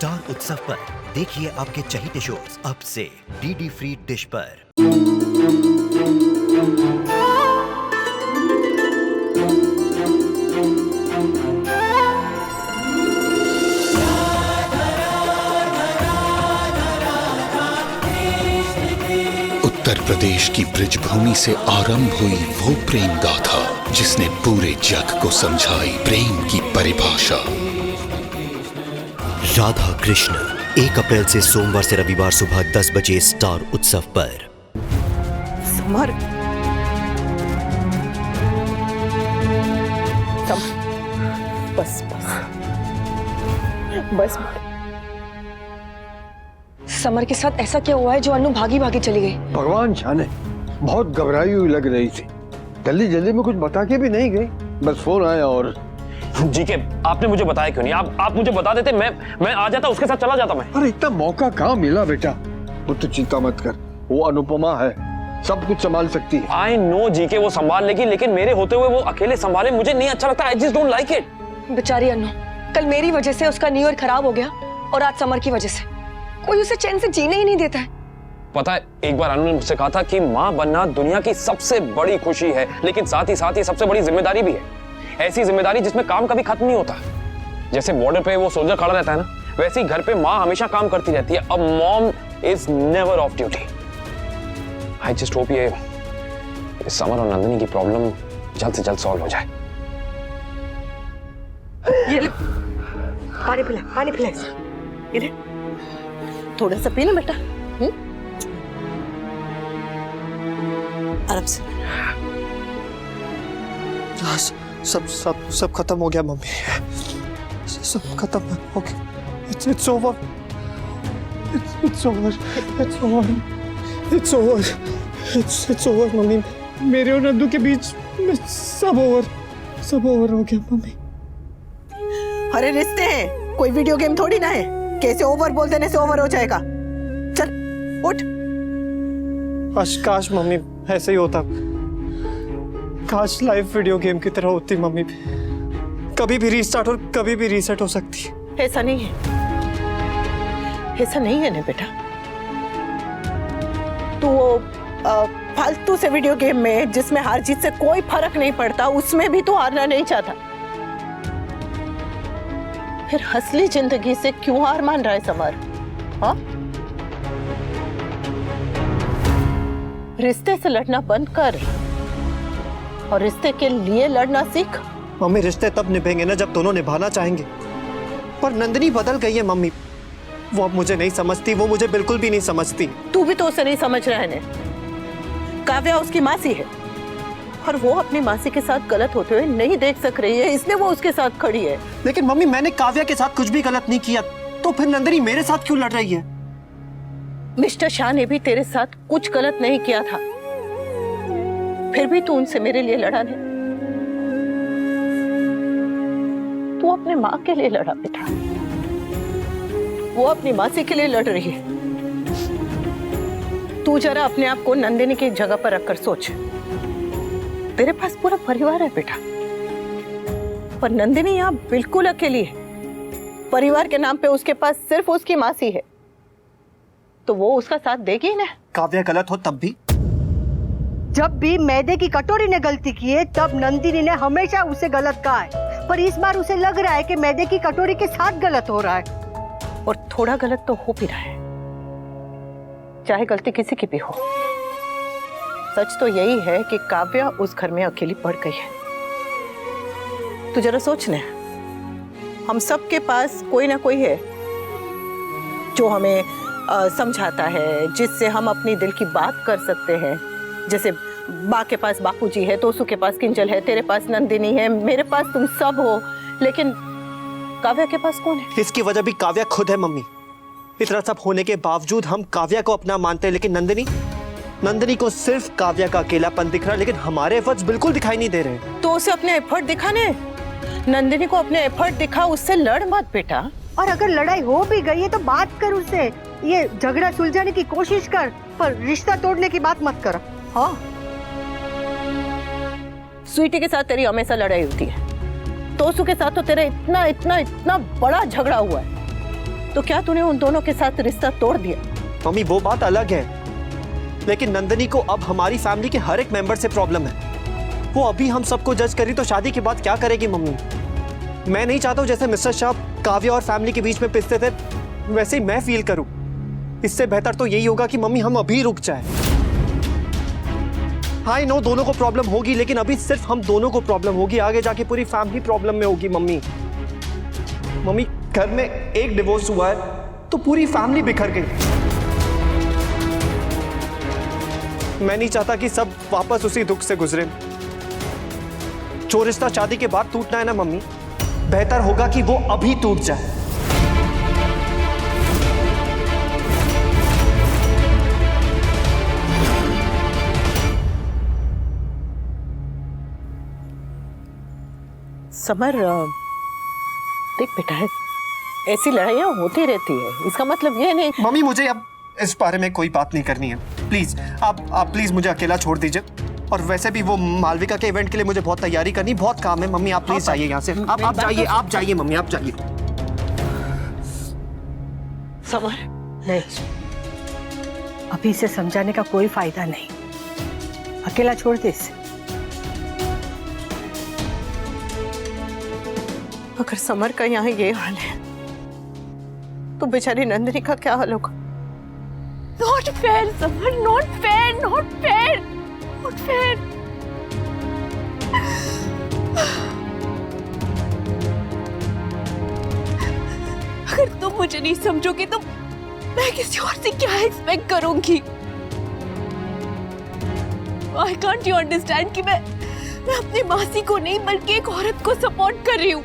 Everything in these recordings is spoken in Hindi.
स्टार उत्सव पर देखिए आपके चहीते शोज अब से डीडी फ्री डिश पर। उत्तर प्रदेश की ब्रिजभूमि से आरंभ हुई वो प्रेम गाथा जिसने पूरे जग को समझाई प्रेम की परिभाषा। राधा कृष्ण 1 अप्रैल से सोमवार से रविवार सुबह 10 बजे स्टार उत्सव पर। समर, बस बस बस। समर के साथ ऐसा क्या हुआ है जो अनु भागी भागी चली गई? भगवान जाने, बहुत घबराई हुई लग रही थी। जल्दी जल्दी में कुछ बता के भी नहीं गई, बस फोन आया और जी के आपने मुझे बताया क्यों नहीं? आप मुझे बता देते, मैं आ जाता, उसके साथ चला जाता मैं। अरे इतना मौका कहाँ मिला बेटा। वो तो चिंता मत कर, वो अनुपमा है, सब कुछ संभाल सकती है। आई नो जी के वो संभाल लेगी, लेकिन मेरे होते हुए वो अकेले संभाले मुझे नहीं अच्छा लगता। I just don't like it. बेचारी अनु, कल मेरी वजह से उसका न्यू ईयर खराब हो गया और आज समर की वजह से कोई उसे चैन से जीने ही नहीं देता है। पता है, एक बार अनु ने मुझसे कहा था कि माँ बनना दुनिया की सबसे बड़ी खुशी है, लेकिन साथ ही सबसे बड़ी जिम्मेदारी भी है। ऐसी जिम्मेदारी जिसमें काम कभी खत्म नहीं होता। जैसे बॉर्डर पे वो सोल्जर खड़ा रहता है ना, वैसे ही घर पे माँ हमेशा काम करती रहती है। A mom is never of duty. I just hope ये समर और नंदिनी की प्रॉब्लम जल्द से जल्द सॉल्व हो जाए। ये ले, पानी पिला ये ले, थोड़ा सा पी ना बेटा। आराम से। सब खत्म हो गया मम्मी, सब खत्म हो गया। It's over. It's over mummy. मेरे और नंदू के बीच में सब ओवर हो गया मम्मी। अरे रिश्ते हैं, कोई वीडियो गेम थोड़ी ना है, कैसे ओवर बोल देने से ओवर हो जाएगा। चल उठ। काश मम्मी ऐसे ही होता, काश लाइव वीडियो गेम की तरह होती मम्मी। कभी भी रीस्टार्ट और कभी भी रीसेट हो सकती। ऐसा नहीं है, ऐसा नहीं है ना बेटा। तू वो फालतू से वीडियो गेम में जिसमें हार जीत से कोई फर्क नहीं पड़ता, उसमें भी तू हारना नहीं चाहता। फिर असली जिंदगी से क्यों हार मान रहा है समर? हाँ, रिश्ते से लड़ना बंद कर और रिश्ते के लिए लड़ना सीख। मम्मी रिश्ते तब निभेंगे ना जब दोनों निभाना चाहेंगे। पर नंदिनी बदल गई है मम्मी, वो अब मुझे नहीं समझती, वो मुझे बिल्कुल भी नहीं समझती। तू भी तो उसे नहीं समझ रहा है ने। काव्या उसकी मासी है और वो अपनी मासी के साथ गलत होते हुए नहीं देख सक रही है, इसलिए वो उसके साथ खड़ी है। लेकिन मम्मी मैंने काव्या के साथ कुछ भी गलत नहीं किया, तो फिर नंदिनी मेरे साथ क्यों लड़ रही है? मिस्टर शाह ने भी तेरे साथ कुछ गलत नहीं किया था, फिर भी तू उनसे मेरे लिए लड़ा नहीं। तू अपने माँ के लिए लड़ा बेटा, वो अपनी मासी के लिए लड़ रही है। तू जरा अपने आप को नंदिनी की जगह पर रखकर सोच। तेरे पास पूरा परिवार है बेटा, पर नंदिनी यहाँ बिल्कुल अकेली है। परिवार के नाम पे उसके पास सिर्फ उसकी मासी है, तो वो उसका साथ देगी ना। काव्या गलत हो तब भी? जब भी मैदे की कटोरी ने गलती की है तब नंदिनी ने हमेशा उसे गलत कहा है, पर इस बार उसे लग रहा है कि मैदे की कटोरी के साथ गलत हो रहा है। और थोड़ा गलत तो हो भी रहा है, चाहे गलती किसी की भी हो। सच तो यही है कि काव्या उस घर में अकेली पड़ गई है। तू जरा सोच ले, हम सबके पास कोई ना कोई है जो हमें समझाता है, जिससे हम अपनी दिल की बात कर सकते हैं। जैसे बा के पास बापूजी है, तोसू के पास किंजल है, तेरे पास नंदिनी है, मेरे पास तुम सब हो, लेकिन काव्या के पास कौन है? इसकी वजह भी काव्या खुद है मम्मी। इतना सब होने के बावजूद हम काव्या को अपना मानते हैं, लेकिन नंदिनी को सिर्फ काव्या का अकेलापन दिख रहा है, लेकिन हमारे एफर्ट्स बिल्कुल दिखाई नहीं दे रहे। तो उसे अपने एफर्ट दिखाने, नंदिनी को अपने एफर्ट दिखा, उससे लड़ मत बेटा। और अगर लड़ाई हो भी गई है तो बात कर उससे, ये झगड़ा सुलझाने की कोशिश कर, पर रिश्ता तोड़ने की बात मत कर। हाँ, स्वीटी के साथ तेरी हमेशा लड़ाई होती है, तोसू के साथ तो तेरा इतना बड़ा झगड़ा हुआ है, तो क्या तूने उन दोनों के साथ रिश्ता तोड़ दिया? मम्मी वो बात अलग है, लेकिन नंदनी को अब हमारी फैमिली के हर एक मेंबर से प्रॉब्लम है। वो अभी हम सबको जज करी तो शादी के बाद क्या करेगी मम्मी? मैं नहीं चाहता हूं जैसे मिस्टर शाह काव्या और फैमिली के बीच में पिसते थे वैसे ही मैं फील करूं। इससे बेहतर तो यही होगा कि मम्मी हम अभी रुक जाए। आई नो दोनों को प्रॉब्लम होगी, लेकिन अभी सिर्फ हम दोनों को प्रॉब्लम होगी, आगे जाके पूरी फैमिली प्रॉब्लम में होगी मम्मी। मम्मी घर में एक डिवोर्स हुआ है तो पूरी फैमिली बिखर गई। मैं नहीं चाहता कि सब वापस उसी दुख से गुजरे। जो रिश्ता शादी के बाद टूटना है ना मम्मी, बेहतर होगा कि वो अभी टूट जाए। समर, देख बेटा, ऐसी लड़ाइयाँ होती रहती है, इसका मतलब ये नहीं। मम्मी मुझे अब इस बारे में कोई बात नहीं करनी है, प्लीज आप प्लीज मुझे अकेला छोड़ दीजिए। और वैसे भी वो मालविका के इवेंट के लिए मुझे बहुत तैयारी करनी, बहुत काम है। मम्मी आप प्लीज जाइए यहाँ से, आप जाइए मम्मी, आप जाइए। समर, नहीं, अभी इसे समझाने का कोई फायदा नहीं, अकेला छोड़ दे इसे। अगर समर का यहाँ ये हाल है तो बेचारी नंदिनी का क्या हाल होगा? Not fair, summer, not fair, not fair, not fair. अगर तुम मुझे नहीं समझोगे तो मैं किसी और से क्या एक्सपेक्ट करूंगी? Why can't you understand कि मैं अपनी मासी को नहीं बल्कि एक औरत को सपोर्ट कर रही हूँ।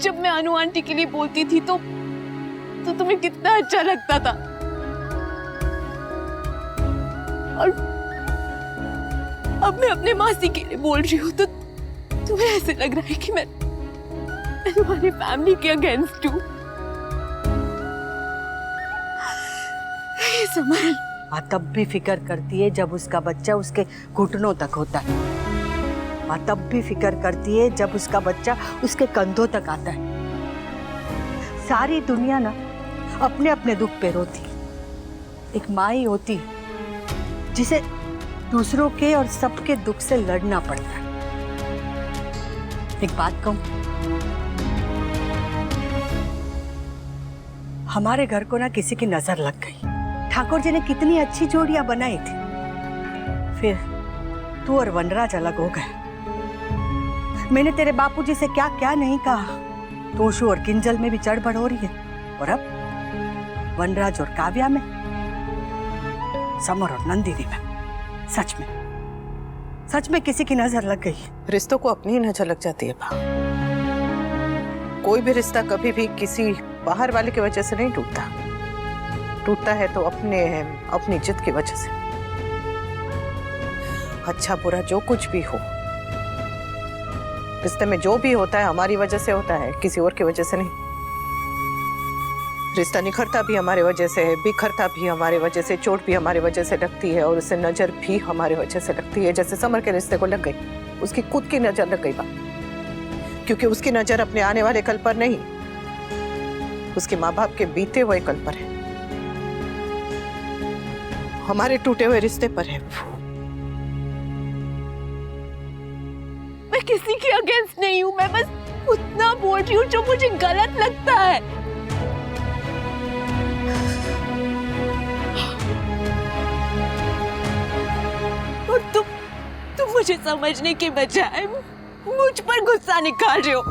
जब मैं अनु आंटी के लिए बोलती थी तो तुम्हें कितना अच्छा लगता था, और अब मैं अपने मासी के लिए बोल रही हूँ तो तुम्हें ऐसे लग रहा है कि मैं तुम्हारी फैमिली के अगेंस्ट हूँ। समझ, माँ तब भी फिक्र करती है जब उसका बच्चा उसके घुटनों तक होता है। माँ तब भी फिक्र करती है जब उसका बच्चा उसके कंधों तक आता है। सारी दुनिया ना अपने अपने दुख पे रोती, एक माँ ही होती जिसे दूसरों के और सबके दुख से लड़ना पड़ता है। एक बात कहूं, हमारे घर को ना किसी की नजर लग गई। ठाकुर जी ने कितनी अच्छी जोड़ियां बनाई थी, फिर तू और वनराज अलग हो गए। मैंने तेरे बापूजी से क्या क्या नहीं कहा, तोशु और किंजल में भी चढ़-बढ़ हो रही है, और अब वनराज और काव्या में, समर और नंदिनी में। सच में किसी की नजर लग गई। रिश्तों को अपनी नजर लग जाती है भा। कोई भी रिश्ता कभी भी किसी बाहर वाले की वजह से नहीं टूटता है तो अपनी जिद की वजह से। अच्छा बुरा जो कुछ भी हो, रिश्ते में जो भी होता है हमारी वजह से होता है, किसी और की वजह से नहीं। रिश्ता निखरता भी हमारे वजह से है, बिखरता भी हमारे वजह से, चोट भी हमारे वजह से लगती है, और उससे नजर भी हमारे वजह से लगती है। जैसे समर के रिश्ते को लग गई, उसकी खुद की नजर लग गई बात, क्योंकि उसकी नजर अपने आने वाले कल पर नहीं, उसके माँ बाप के बीते हुए कल पर है, हमारे टूटे हुए रिश्ते पर है। मैं किसी के अगेंस्ट नहीं हूँ, मैं बस उतना बोल रही हूँ जो मुझे गलत लगता है। और तुम मुझे समझने के बजाय मुझ पर गुस्सा निकाल रहे हो।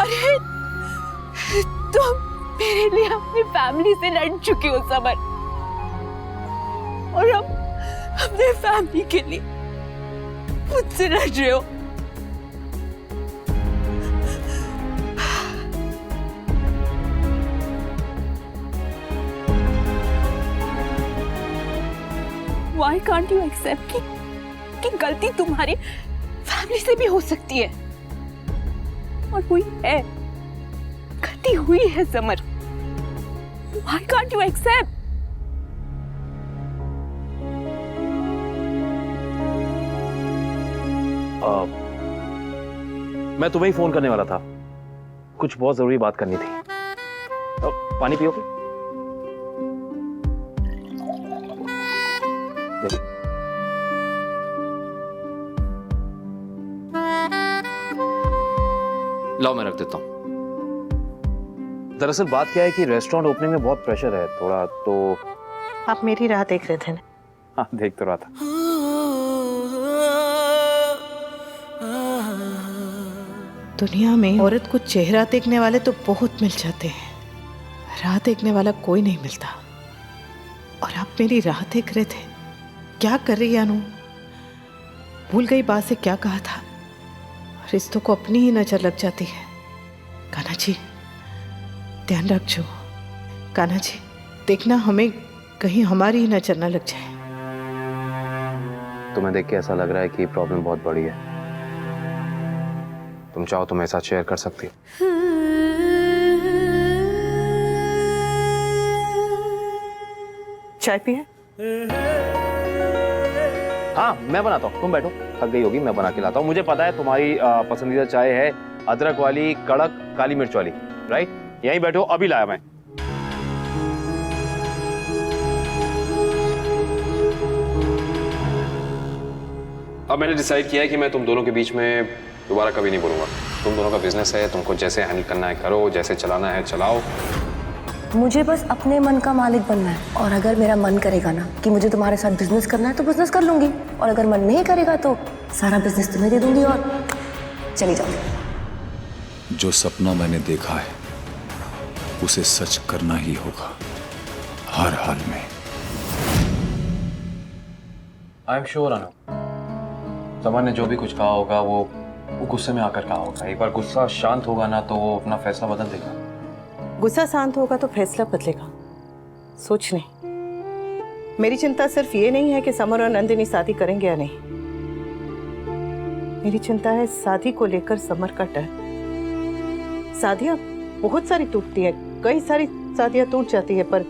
अरे तुम मेरे लिए अपनी फैमिली से लड़ चुकी हो समर, और अब अपने फैमिली के लिए मुझसे लड़ रहे हो। Why can't you accept कि गलती तुम्हारी फैमिली से भी हो सकती है, और हुई है, गलती हुई है summer. Why can't you accept? मैं तुम्हें ही फोन करने वाला था। कुछ बहुत जरूरी बात करनी थी। तो पानी पियोगे? लाओ मैं रख देता हूँ। दरअसल बात क्या है कि रेस्टोरेंट ओपनिंग में बहुत प्रेशर है थोड़ा, तो आप मेरी राह देख रहे थे ना? हाँ, देख तो रहा था। दुनिया में औरत को चेहरा देखने वाले तो बहुत मिल जाते हैं, राह देखने वाला कोई नहीं मिलता। और आप मेरी राह देख रहे थे। क्या कर रही है अनु? भूल गई बात से क्या कहा था? रिश्तों को अपनी ही नजर लग जाती है। कान्हा जी ध्यान रखो। कान्हा जी देखना, हमें कहीं हमारी ही नजर न लग जाए। तुम्हें देख के ऐसा लग रहा है कि प्रॉब्लम बहुत बड़ी है। तुम चाहो तो मेरे साथ शेयर कर सकती हो। चाय पिए? हाँ मैं बनाता हूँ, तुम बैठो। थक गई होगी, मैं बना के लाता हूँ। मुझे पता है तुम्हारी पसंदीदा चाय है अदरक वाली, कड़क काली मिर्च वाली, राइट? यहीं बैठो, अभी लाया मैं। अब मैंने डिसाइड किया है कि मैं तुम दोनों के बीच में दोबारा कभी नहीं बोलूंगा। तुम दोनों का बिजनेस है, तुमको जैसे हैंडल करना है करो, जैसे चलाना है चलाओ। मुझे बस अपने मन का मालिक बनना है, और अगर मेरा मन करेगा ना कि मुझे तुम्हारे साथ बिजनेस करना है तो बिजनेस कर लूंगी, और अगर मन नहीं करेगा तो सारा बिजनेस तुम्हें दे दूंगी और चली जाऊंगी। जो सपना मैंने देखा है उसे सच करना ही होगा, हर हाल में। I am sure Anu, summer ने जो भी कुछ कहा होगा वो गुस्से में आकर कहा होगा। एक बार गुस्सा शांत होगा ना तो वो अपना फैसला बदल देगा। गुस्सा शांत होगा तो फैसला बदलेगा। सोच नहीं। मेरी चिंता सिर्फ ये नहीं है कि समर और नंदिनी शादी करेंगे या नहीं। मेरी चिंता है शादी को लेकर समर का डर। शादियां बहुत सारी टूटती है, कई सारी शादियां टूट जाती है, पर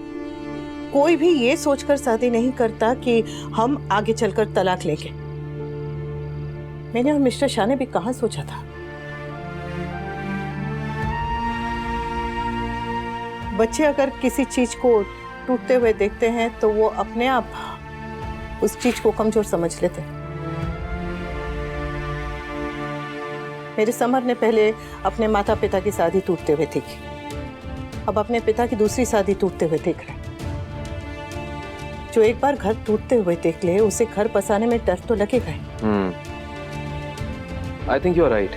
कोई भी ये सोचकर शादी नहीं करता कि हम आगे चलकर तलाक लेंगे। मैंने और मिस्टर शाह ने भी कहाँ सोचा था। बच्चे अगर किसी चीज को टूटते हुए देखते हैं तो वो अपने आप उस चीज को कमजोर समझ लेते हैं। मेरे समर ने पहले अपने माता पिता की शादी टूटते हुए देखी, अब अपने पिता की दूसरी शादी टूटते हुए देख रहे हैं। जो एक बार घर टूटते हुए देख ले उसे घर बसाने में डर तो लगेगा ही। I think you are right.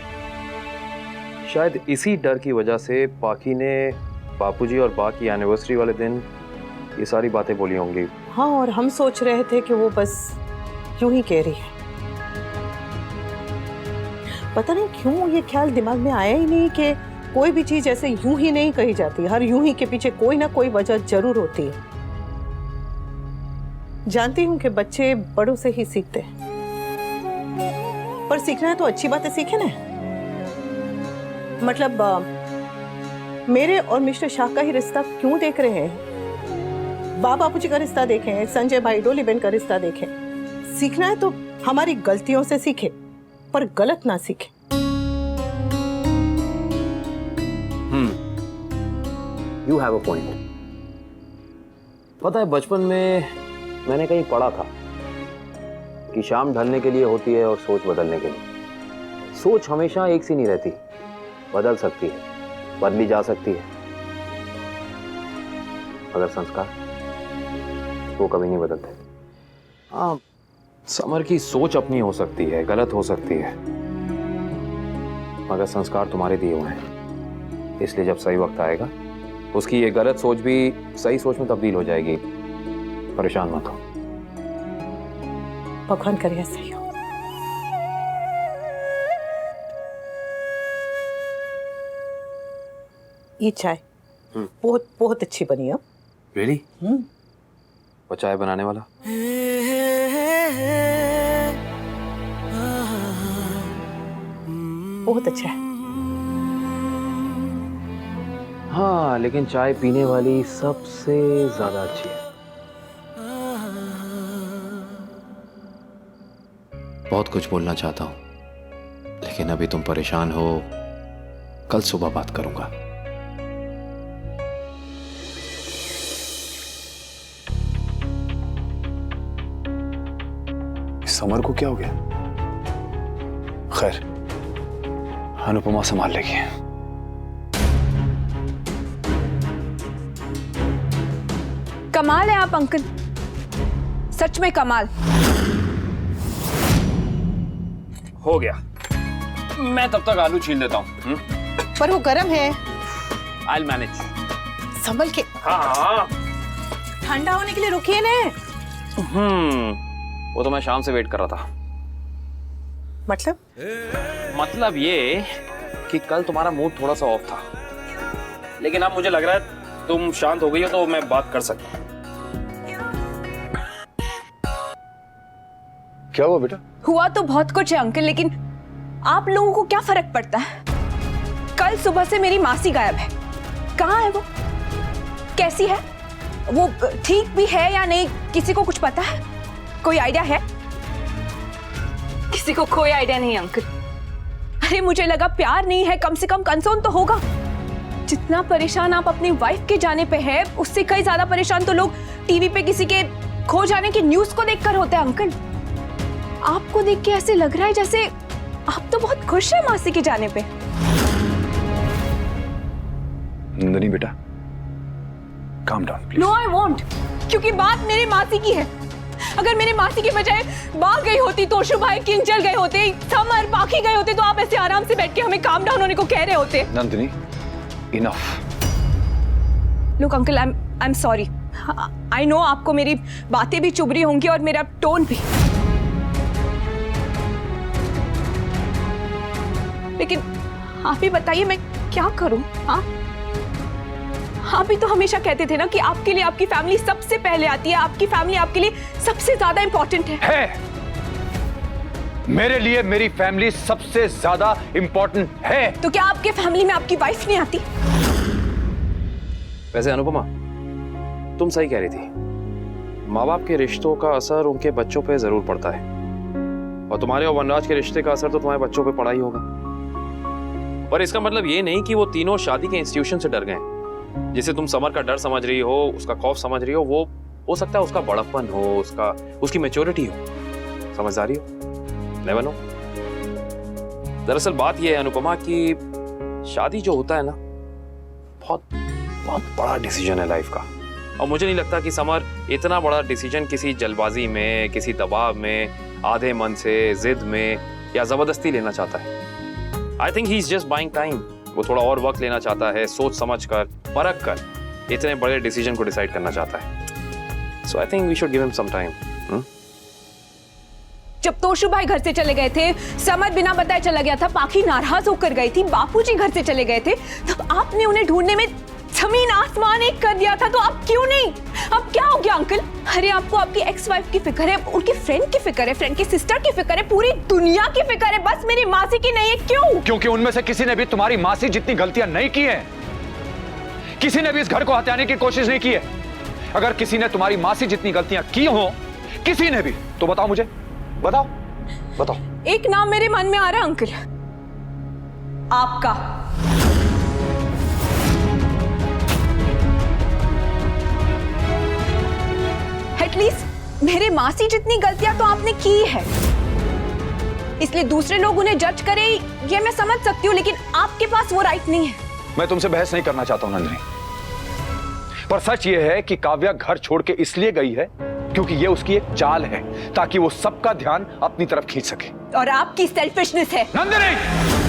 शायद इसी डर की वजह से पाकी ने बापूजी और बा की एनिवर्सरी वाले दिन ये सारी बातें बोली होंगी। हाँ, और हम सोच रहे थे कि वो बस यूं ही कह रही है। पता नहीं क्यों ये ख्याल दिमाग में आया ही नहीं कि कोई भी चीज ऐसे यूं ही नहीं कही जाती। हर यूं ही के पीछे कोई ना कोई वजह जरूर होती है। जानती हूं कि बच्चे बड़ों से ही सीखते हैं, पर सीखना है तो अच्छी बातें सीखे ना। मतलब मेरे और मिस्टर शाह का ही रिश्ता क्यों देख रहे हैं? बापूजी का रिश्ता देखें, संजय भाई डोली बहन का रिश्ता देखें। सीखना है तो हमारी गलतियों से सीखे, पर गलत ना सीखे। You have a point. पता है बचपन में मैंने कहीं पढ़ा था कि शाम ढलने के लिए होती है और सोच बदलने के लिए। सोच हमेशा एक सी नहीं रहती, बदल सकती है, बदली जा सकती है, मगर संस्कार वो कभी नहीं बदलते। हाँ, समर की सोच अपनी हो सकती है, गलत हो सकती है, मगर संस्कार तुम्हारे दिए हुए हैं। इसलिए जब सही वक्त आएगा उसकी ये गलत सोच भी सही सोच में तब्दील हो जाएगी। परेशान मत हो। भगवान करे सही हो। ये चाय बहुत बहुत अच्छी बनी है। रियली? वो चाय बनाने वाला? बहुत अच्छा है। हाँ, लेकिन चाय पीने वाली सबसे ज्यादा अच्छी है। बहुत कुछ बोलना चाहता हूं, लेकिन अभी तुम परेशान हो कल सुबह बात करूंगा। समर को क्या हो गया? खैर, अनुपमा संभाल लेगी। कमाल है आप अंकल, सच में कमाल। हो गया, मैं तब तक आलू छील देता हूँ। पर वो गर्म है। I'll manage। संभल के। हाँ। ठंडा होने के लिए रुकिए ने। वो तो मैं शाम से वेट कर रहा था। मतलब ये कि कल तुम्हारा मूड थोड़ा सा ऑफ था, लेकिन अब मुझे लग रहा है तुम शांत हो गई हो तो मैं बात कर सकता हूँ। क्या हुआ बेटा? हुआ तो बहुत कुछ है अंकल, लेकिन आप लोगों को क्या फर्क पड़ता है? कल सुबह से मेरी मासी गायब है। कहाँ है वो? कैसी है वो? ठीक भी है या नहीं, किसी को कुछ पता है? कोई आइडिया है? किसी को कोई आइडिया नहीं अंकल। अरे मुझे लगा प्यार नहीं है, कम से कम कंसर्न तो होगा। जितना परेशान आप अपनी वाइफ के जाने पे है, उससे कई ज्यादा परेशान तो लोग टीवी पे किसी के खो जाने की न्यूज को देखकर होते हैं अंकल। आपको देख के ऐसे लग रहा है जैसे आप तो बहुत खुश हैं मासी के जाने पे। नंदिनी बेटा, calm down please। No I won't, क्योंकि बात मेरे मासी की है। अगर मेरे मासी की बजाय बाग गई होती, तोशु भाई, किंजल गए होते, समर, बाकी गए होते, तो आप ऐसे आराम से बैठ के हमें काम डाउन होने को कह रहे होते। Nandini, enough. Look uncle, I am sorry. I know आपको मेरी बातें भी चुभ रही होंगी और मेरा टोन भी, लेकिन आप ही बताइए मैं क्या करूं? हाँ, आप ही तो हमेशा कहते थे ना कि आपके लिए आपकी फैमिली सबसे पहले आती है, आपकी फैमिली आपके लिए सबसे ज्यादा इंपॉर्टेंट है। मेरे लिए मेरी फैमिली सबसे ज्यादा इंपॉर्टेंट है। तो क्या आपके फैमिली में आपकी वाइफ नहीं आती? वैसे अनुपमा, तुम सही कह रही थी। माँ बाप के रिश्तों का असर उनके बच्चों पे जरूर पड़ता है, और तुम्हारे और वनराज के रिश्ते का असर तो तुम्हारे बच्चों पे पड़ा ही होगा। पर इसका मतलब ये नहीं कि वो तीनों शादी के इंस्टीट्यूशन से डर गए। जिसे तुम समर का डर समझ रही हो, उसका खौफ समझ रही हो, वो हो सकता है उसका बड़प्पन हो, उसकी मैच्योरिटी हो, समझदारी हो, नेवर नो। दरअसल बात यह है अनुपमा कि शादी जो होता है ना, बहुत बहुत बड़ा डिसीजन है लाइफ का, और मुझे नहीं लगता कि समर इतना बड़ा डिसीजन किसी जल्दबाजी में, किसी दबाव में, आधे मन से, जिद में या जबरदस्ती लेना चाहता है। I think he is just buying time. वो थोड़ा और वक्त लेना चाहता है, सोच समझ कर, परख कर इतने बड़े डिसीजन को डिसाइड करना चाहता है। So I think we should give him some time. जब तोशु भाई घर से चले गए थे, समर बिना बताए चला गया था, पाखी नाराज होकर गई थी, बापूजी घर से चले गए थे, तब आपने उन्हें ढूंढने में जमीन आसमान एक कर दिया था, तो आप क्यों नहीं? अब क्या हो गया अंकल? अरे आपको आपकी एक्स वाइफ की फिक्र है, उनकी फ्रेंड की फिक्र है, फ्रेंड की सिस्टर की फिक्र है, पूरी दुनिया की फिक्र है, बस मेरी मासी की नहीं है। क्यों? क्योंकि उनमें से किसी ने भी तुम्हारी मासी जितनी गलतियां नहीं की हैं। किसी ने भी इस घर को हथियाने की कोशिश नहीं की है। अगर किसी ने तुम्हारी मासी जितनी गलतियां की हो, किसी ने भी, तो बताओ मुझे, बताओ बताओ। एक नाम मेरे मन में आ रहा अंकल, आपका। एटलीस्ट मेरे मासी जितनी गलतियां तो आपने की है, इसलिए दूसरे लोग उन्हें जज करें ये मैं समझ सकती हूँ, लेकिन आपके पास वो राइट नहीं है। मैं तुमसे बहस नहीं करना चाहता हूं नंदिनी, पर सच ये है कि काव्या घर छोड़ के इसलिए गई है क्योंकि ये उसकी एक चाल है, ताकि वो सबका ध्यान अपनी तरफ खींच सके। और आपकी सेल्फिशनेस है। नंदिनी!